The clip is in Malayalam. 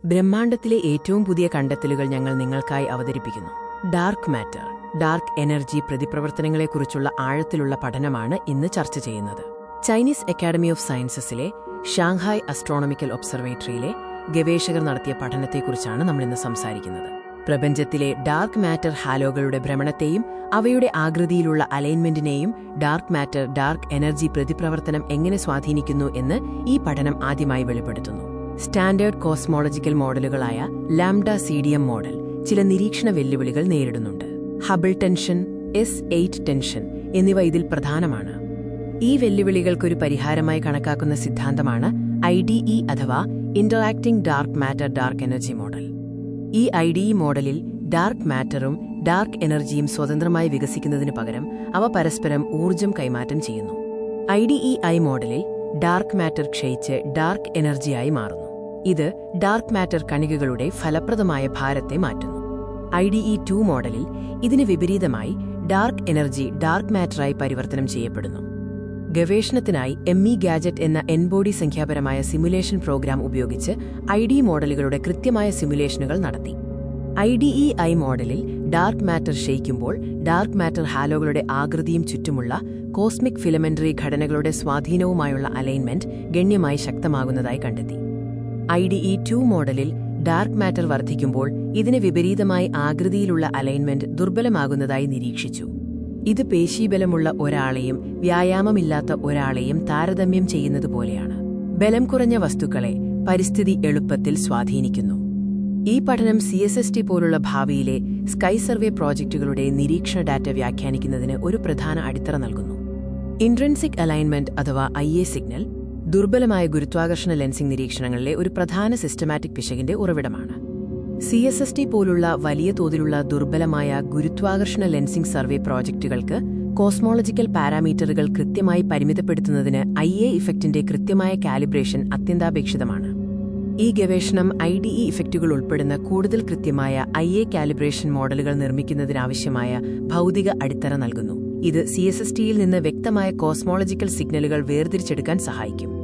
ബ്രഹ്മാണ്ഡത്തിലെ ഏറ്റവും പുതിയ കണ്ടെത്തലുകൾ ഞങ്ങൾ നിങ്ങൾക്കായി അവതരിപ്പിക്കുന്നു. ഡാർക്ക് മാറ്റർ, ഡാർക്ക് എനർജി പ്രതിപ്രവർത്തനങ്ങളെക്കുറിച്ചുള്ള ആഴത്തിലുള്ള പഠനമാണ് ഇന്ന് ചർച്ച ചെയ്യുന്നത്. ചൈനീസ് അക്കാഡമി ഓഫ് സയൻസസിലെ ഷാങ്ഹായ് അസ്ട്രോണമിക്കൽ ഒബ്സർവേറ്ററിയിലെ ഗവേഷകർ നടത്തിയ പഠനത്തെക്കുറിച്ചാണ് നമ്മളിന്ന് സംസാരിക്കുന്നത്. പ്രപഞ്ചത്തിലെ ഡാർക്ക് മാറ്റർ ഹാലോകളുടെ ഭ്രമണത്തെയും അവയുടെ ആകൃതിയിലുള്ള അലൈൻമെന്റിനെയും ഡാർക്ക് മാറ്റർ, ഡാർക്ക് എനർജി പ്രതിപ്രവർത്തനം എങ്ങനെ സ്വാധീനിക്കുന്നു എന്ന് ഈ പഠനം ആദ്യമായി വെളിപ്പെടുത്തുന്നു. സ്റ്റാൻഡേർഡ് കോസ്മോളജിക്കൽ മോഡലുകളായ ലാംഡ CDM മോഡൽ ചില നിരീക്ഷണ വെല്ലുവിളികൾ നേരിടുന്നുണ്ട്. ഹബിൾ ടെൻഷൻ, S8 ടെൻഷൻ എന്നിവ ഇതിൽ പ്രധാനമാണ്. ഈ വെല്ലുവിളികൾക്കൊരു പരിഹാരമായി കണക്കാക്കുന്ന സിദ്ധാന്തമാണ് IDE അഥവാ interacting dark matter dark energy model. ഈ IDE മോഡലിൽ ഡാർക്ക് മാറ്ററും ഡാർക്ക് എനർജിയും സ്വതന്ത്രമായി വികസിക്കുന്നതിനു പകരം അവ പരസ്പരം ഊർജ്ജം കൈമാറ്റം ചെയ്യുന്നു. IDEI മോഡലിൽ ഡാർക്ക് മാറ്റർ ക്ഷയിച്ച് ഡാർക്ക് എനർജിയായി മാറുന്നു. ഇത് ഡാർക്ക് മാറ്റർ കണികകളുടെ ഫലപ്രദമായ ഭാരത്തെ മാറ്റുന്നു. IDE2 മോഡലിൽ ഇതിന് വിപരീതമായി ഡാർക്ക് എനർജി ഡാർക്ക് മാറ്ററായി പരിവർത്തനം ചെയ്യപ്പെടുന്നു. ഗവേഷണത്തിനായി ME ഗാജറ്റ് എന്ന N-ബോഡി സംഖ്യാപരമായ സിമുലേഷൻ പ്രോഗ്രാം ഉപയോഗിച്ച് IDE മോഡലുകളുടെ കൃത്യമായ സിമുലേഷനുകൾ നടത്തി. IDEI മോഡലിൽ ഡാർക്ക് മാറ്റർ ക്ഷയിക്കുമ്പോൾ ഡാർക്ക് മാറ്റർ ഹാലോകളുടെ ആകൃതിയും ചുറ്റുമുള്ള കോസ്മിക് ഫിലമെന്ററി ഘടനകളുടെ സ്വാധീനവുമായുള്ള അലൈൻമെന്റ് ഗണ്യമായി ശക്തമാകുന്നതായി കണ്ടെത്തി. IDE2 മോഡലിൽ ഡാർക്ക് മാറ്റർ വർദ്ധിക്കുമ്പോൾ ഇതിന് വിപരീതമായി ആകൃതിയിലുള്ള അലൈൻമെന്റ് ദുർബലമാകുന്നതായി നിരീക്ഷിച്ചു. ഇത് പേശീബലമുള്ള ഒരാളെയും വ്യായാമമില്ലാത്ത ഒരാളെയും താരതമ്യം ചെയ്യുന്നതുപോലെയാണ്. ബലം കുറഞ്ഞ വസ്തുക്കളെ പരിസ്ഥിതി എളുപ്പത്തിൽ സ്വാധീനിക്കുന്നു. ഈ പഠനം CSST പോലുള്ള ഭാവിയിലെ സ്കൈ സർവേ പ്രോജക്റ്റുകളുടെ നിരീക്ഷണ ഡാറ്റ വ്യാഖ്യാനിക്കുന്നതിന് ഒരു പ്രധാന അടിത്തറ നൽകുന്നു. ഇൻട്രിൻസിക് അലൈൻമെന്റ് അഥവാ IA സിഗ്നൽ ദുർബലമായ ഗുരുത്വാകർഷണ ലെൻസിംഗ് നിരീക്ഷണങ്ങളിലെ ഒരു പ്രധാന സിസ്റ്റമാറ്റിക് പിശകിന്റെ ഉറവിടമാണ്. CSST പോലുള്ള വലിയ തോതിലുള്ള ദുർബലമായ ഗുരുത്വാകർഷണ ലെൻസിംഗ് സർവേ പ്രോജക്റ്റുകൾക്ക് കോസ്മോളജിക്കൽ പാരാമീറ്ററുകൾ കൃത്യമായി പരിമിതപ്പെടുത്തുന്നതിന് IA ഇഫക്റ്റിന്റെ കൃത്യമായ കാലിബ്രേഷൻ അത്യന്താപേക്ഷിതമാണ്. ഈ ഗവേഷണം IDE ഇഫക്റ്റുകൾ ഉൾപ്പെടുന്ന കൂടുതൽ കൃത്യമായ IA കാലിബ്രേഷൻ മോഡലുകൾ നിർമ്മിക്കുന്നതിനാവശ്യമായ ഭൗതിക അടിത്തറ നൽകുന്നു. ഇത് CSSTയിൽ നിന്ന് വ്യക്തമായ കോസ്മോളജിക്കൽ സിഗ്നലുകൾ വേർതിരിച്ചെടുക്കാൻ സഹായിക്കും.